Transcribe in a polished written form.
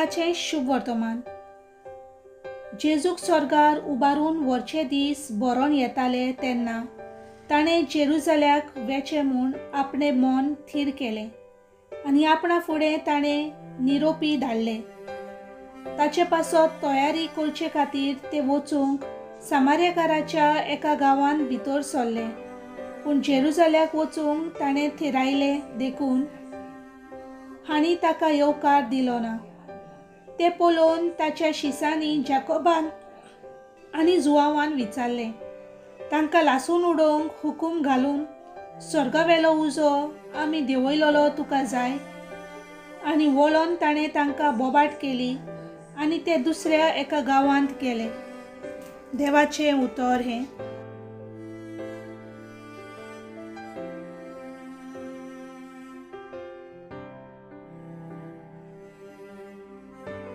देवाचें शुभ वर्तमान। जेजूक स्वर्गार उबारून वरचे दीस बरोवन येताले तेन्ना ताणें जेरुसल्याक वेचें म्हूण आपणें मन थीर केलें आनी आपणा फुडें ताणें निरोपी धाडले। ताचे पासत तयारी करचे खातीर ते वचूंक सामार्याकाराच्या एका गांवांत भितर सरले, पूण जेरुसल्याक वचूंक ताणें थिरायलें देखून हांणी ताका येवकार दिलो ना। ते पळोवन ताच्या शिसांनी जाकोबान आनी जुआवान विचारलें, तांकां लासून उडोवंक हुकूम घालून स्वर्गावेलो उजो आमी देंवयलोलो तुका जाय? आनी वळोन ताणें तांकां बोबाट केली आनी ते दुसऱ्या एका गांवांत गेले। देवाचें उतर हें।